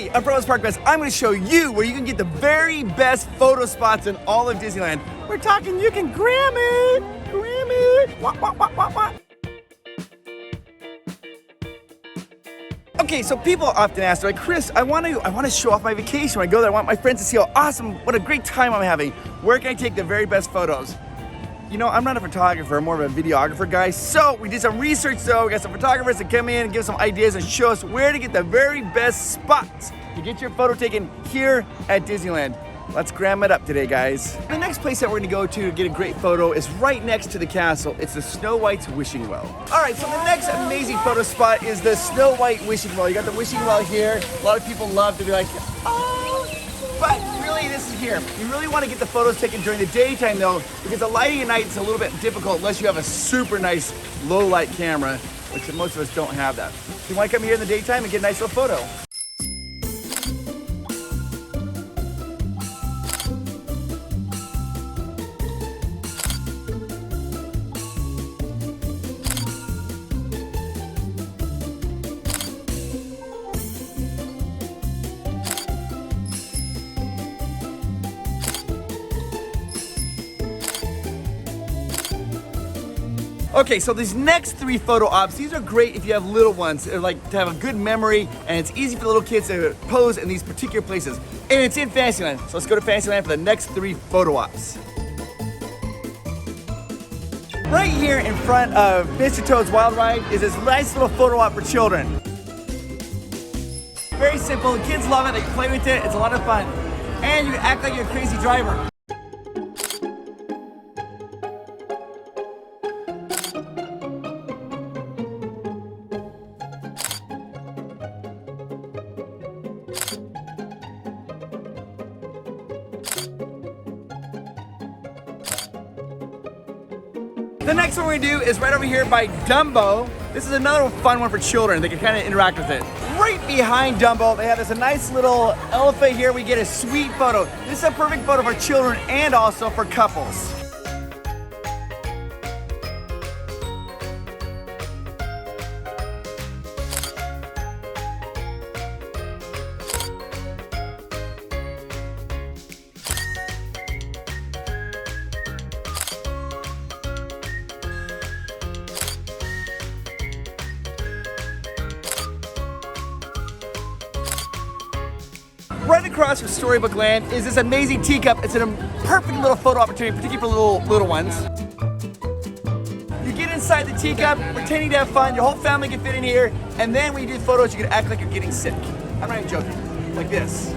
Today on Provost Park Fest, I'm going to show you where you can get the very best photo spots in all of Disneyland. We're talking you can gram it. Wah, wah, wah, wah, wah. Okay, so people often ask, they're like, Chris, I want to show off my vacation when I go there. I want my friends to see how awesome, what a great time I'm having. Where can I take the very best photos? You know, I'm not a photographer, I'm more of a videographer guy. So we did some research though. We got some photographers to come in and give some ideas and show us where to get the very best spots to get your photo taken here at Disneyland. Let's gram it up today, guys. The next place that we're gonna go to get a great photo is right next to the castle. It's the Snow White's Wishing Well. All right, so the next amazing photo spot is the Snow White Wishing Well. You got the wishing well here. A lot of people love to be like, oh, but really this is here. You really wanna get the photos taken during the daytime though, because the lighting at night is a little bit difficult unless you have a super nice low light camera, which most of us don't have that. So you wanna come here in the daytime and get a nice little photo. Okay, so these next three photo ops, these are great if you have little ones. They're like to have a good memory, and it's easy for little kids to pose in these particular places. And it's in Fantasyland, so let's go to Fantasyland for the next three photo ops. Right here in front of Mr. Toad's Wild Ride is this nice little photo op for children. Very simple, the kids love it, they can play with it, it's a lot of fun. And you can act like you're a crazy driver. The next one we're gonna do is right over here by Dumbo. This is another fun one for children. They can kind of interact with it. Right behind Dumbo, they have this nice little elephant here. We get a sweet photo. This is a perfect photo for children and also for couples. Right across from Storybook Land is this amazing teacup. It's a perfect little photo opportunity, particularly for little ones. You get inside the teacup, pretending to have fun. Your whole family can fit in here. And then when you do the photos, you can act like you're getting sick. I'm not even joking. Like this.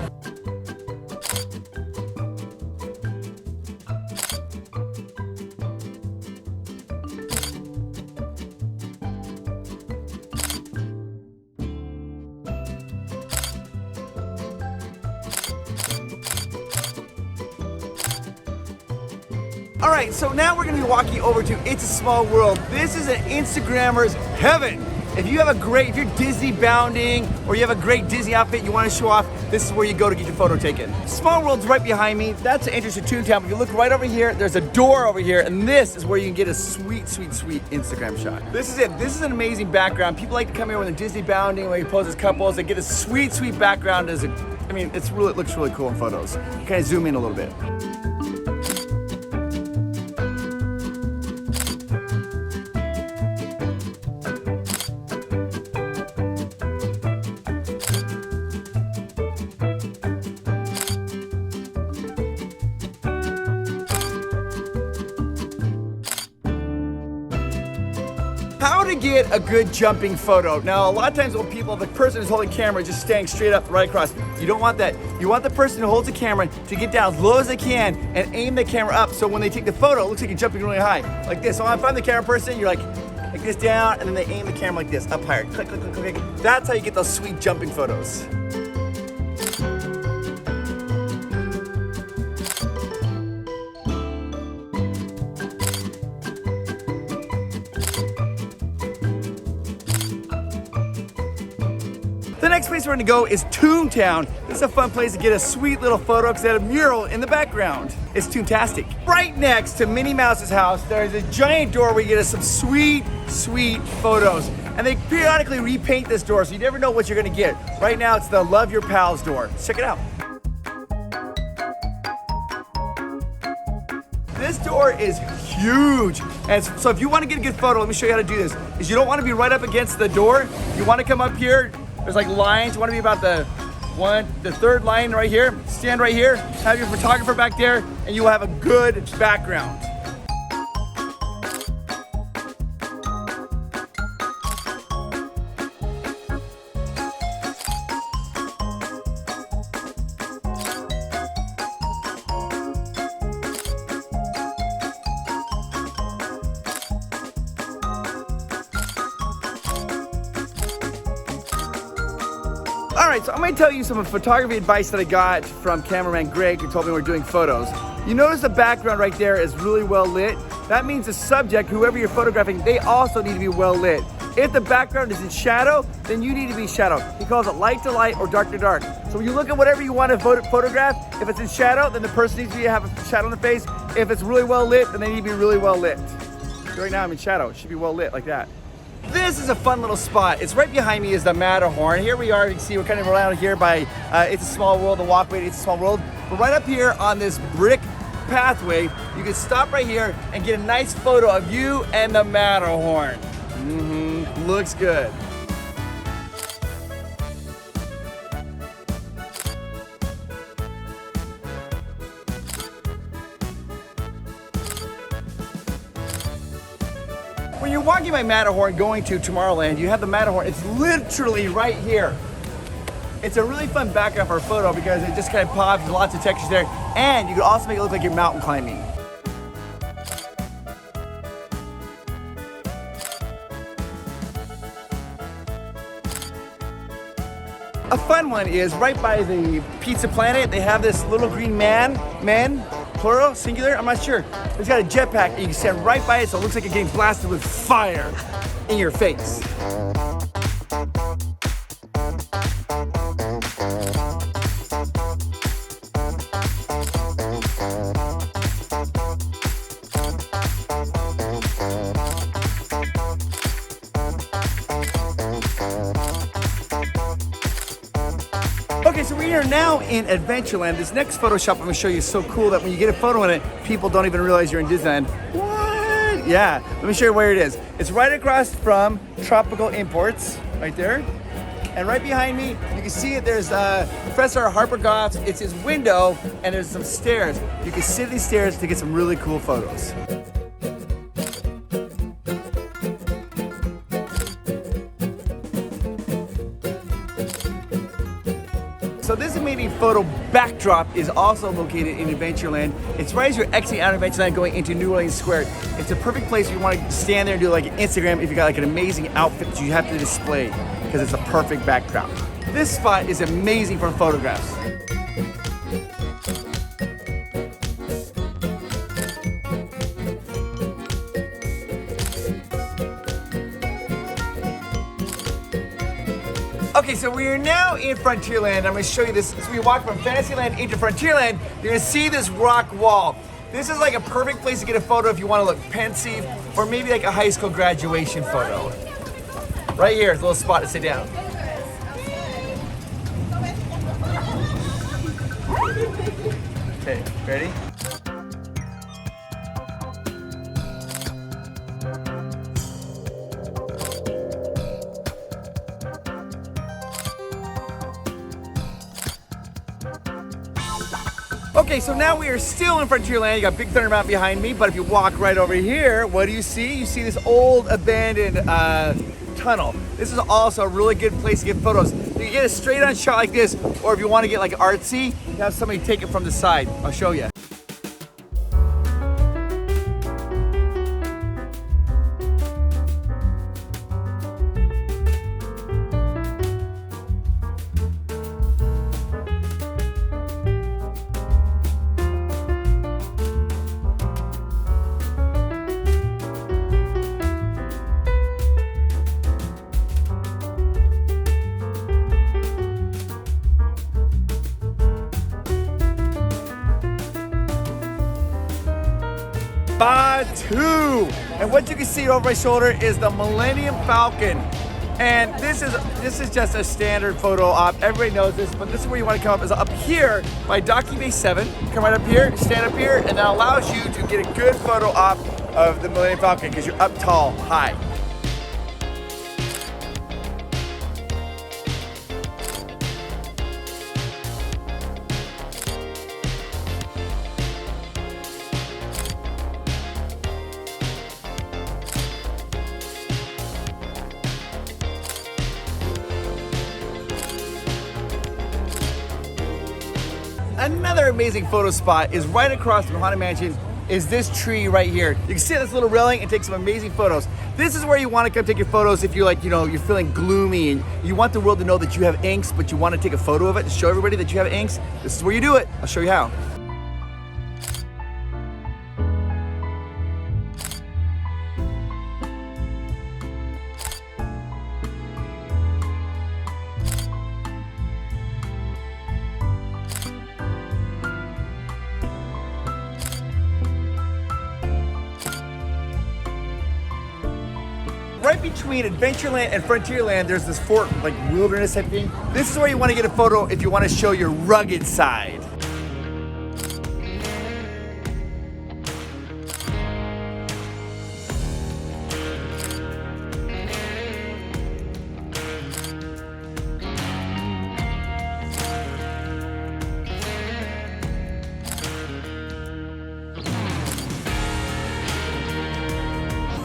All right, so now we're gonna be walking over to It's a Small World. This is an Instagrammer's heaven. If you're Disney bounding or you have a great Disney outfit you wanna show off, this is where you go to get your photo taken. Small World's right behind me. That's the entrance to Toontown. If you look right over here, there's a door over here, and this is where you can get a sweet, sweet, sweet Instagram shot. This is it. This is an amazing background. People like to come here when they're Disney bounding, when you pose as couples. They get a sweet, sweet background. It looks really cool in photos. Kind of zoom in a little bit. How to get a good jumping photo. Now, a lot of times the person who's holding the camera just standing straight up right across. You don't want that. You want the person who holds the camera to get down as low as they can and aim the camera up so when they take the photo, it looks like you're jumping really high. Like this. So when I find the camera person, you're like this down, and then they aim the camera like this, up higher. Click, click, click, click, click. That's how you get those sweet jumping photos. The next place we're gonna go is Toontown. This is a fun place to get a sweet little photo because they have a mural in the background. It's toontastic. Right next to Minnie Mouse's house, there's a giant door where you get us some sweet, sweet photos. And they periodically repaint this door, so you never know what you're gonna get. Right now, it's the Love Your Pals door. Check it out. This door is huge. And so if you want to get a good photo, let me show you how to do this. Is you don't want to be right up against the door. You want to come up here. There's like lines. You want to be about the third line right here. Stand right here. Have your photographer back there, and you will have a good background. All right, so I'm gonna tell you some photography advice that I got from cameraman Greg, who told me we're doing photos. You notice the background right there is really well lit. That means the subject, whoever you're photographing, they also need to be well lit. If the background is in shadow, then you need to be shadow. He calls it light to light or dark to dark. So when you look at whatever you want to photograph, if it's in shadow, then the person needs to have a shadow on the face. If it's really well lit, then they need to be really well lit. Right now I'm in shadow, it should be well lit like that. This is a fun little spot. It's right behind me is the Matterhorn. Here we are, you can see we're kind of around here by It's a Small World, the walkway to It's a Small World. But right up here on this brick pathway, you can stop right here and get a nice photo of you and the Matterhorn. Looks good. When you're walking by Matterhorn going to Tomorrowland, you have the Matterhorn. It's literally right here. It's a really fun background for a photo because it just kind of pops, there's lots of textures there, and you can also make it look like you're mountain climbing. A fun one is right by the Pizza Planet, they have this little green men, plural, singular, I'm not sure. It's got a jetpack and you can stand right by it so it looks like you're getting blasted with fire in your face. Okay, so we are now in Adventureland. This next photo shop I'm gonna show you is so cool that when you get a photo in it, people don't even realize you're in Disneyland. What? Yeah, let me show you where it is. It's right across from Tropical Imports, right there. And right behind me, you can see it, there's Professor Harper Goff's, it's his window, and there's some stairs. You can sit on these stairs to get some really cool photos. So this amazing photo backdrop is also located in Adventureland. It's right as you're exiting out of Adventureland going into New Orleans Square. It's a perfect place if you want to stand there and do like an Instagram if you got like an amazing outfit that you have to display because it's a perfect backdrop. This spot is amazing for photographs. Okay, so we are now in Frontierland. I'm gonna show you this. So we walk from Fantasyland into Frontierland, you're gonna see this rock wall. This is like a perfect place to get a photo if you wanna look pensive, or maybe like a high school graduation photo. Right here, it's a little spot to sit down. Okay, ready? Okay, so now we are still in Frontierland. You got Big Thunder Mountain behind me, but if you walk right over here, what do you see? You see this old abandoned tunnel. This is also a really good place to get photos. You can get a straight on shot like this, or if you want to get like artsy, you have somebody take it from the side. I'll show you. Batu. And what you can see over my shoulder is the Millennium Falcon. And this is just a standard photo op. Everybody knows this, but this is where you want to come up, is up here by Docking Bay 7. Come right up here, stand up here, and that allows you to get a good photo op of the Millennium Falcon because you're up tall, high. Another amazing photo spot is right across from Haunted Mansion is this tree right here. You can sit on this little railing and take some amazing photos. This is where you want to come take your photos if you're like, you're feeling gloomy and you want the world to know that you have angst, but you want to take a photo of it to show everybody that you have angst. This is where you do it. I'll show you how. Right between Adventureland and Frontierland, there's this fort, like wilderness type thing. This is where you want to get a photo if you want to show your rugged side.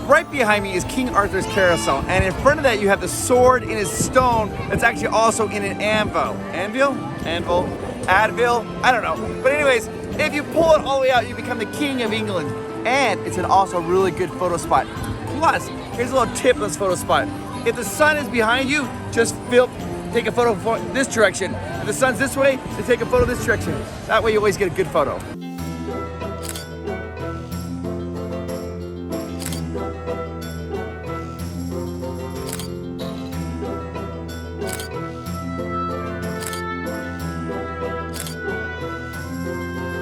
Right behind me is King Arthur's carousel, and in front of that you have the sword in his stone that's actually also in an anvil. Anvil? Advil? I don't know. But anyways, if you pull it all the way out, you become the King of England. And it's an also really good photo spot. Plus, here's a little tip of this photo spot. If the sun is behind you, just take a photo this direction. If the sun's this way, then take a photo this direction. That way you always get a good photo.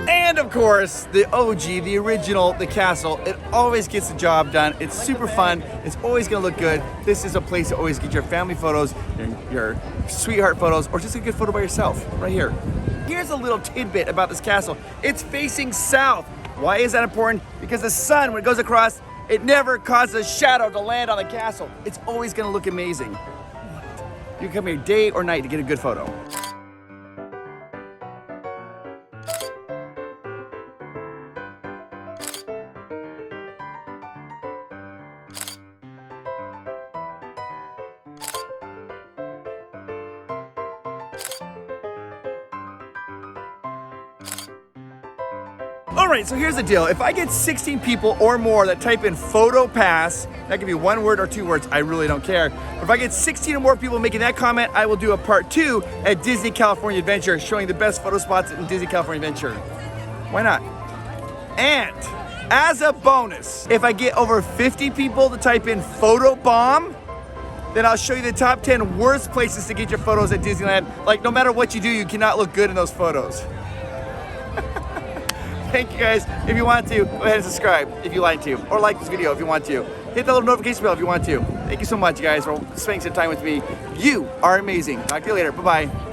And of course, the OG, the original, the castle, it always gets the job done. It's super fun. It's always gonna look good. This is a place to always get your family photos, your sweetheart photos, or just a good photo by yourself, right here. Here's a little tidbit about this castle. It's facing south. Why is that important? Because the sun, when it goes across, it never causes a shadow to land on the castle. It's always gonna look amazing. You can come here day or night to get a good photo. All right, so here's the deal. If I get 16 people or more that type in photo pass, that could be one word or two words, I really don't care. But if I get 16 or more people making that comment, I will do a part 2 at Disney California Adventure, showing the best photo spots in Disney California Adventure. Why not? And as a bonus, if I get over 50 people to type in photo bomb, then I'll show you the top 10 worst places to get your photos at Disneyland. Like, no matter what you do, you cannot look good in those photos. Thank you guys. If you want to, go ahead and subscribe if you like to, or like this video if you want to. Hit that little notification bell if you want to. Thank you so much, guys, for spending some time with me. You are amazing. Talk to you later. Bye-bye.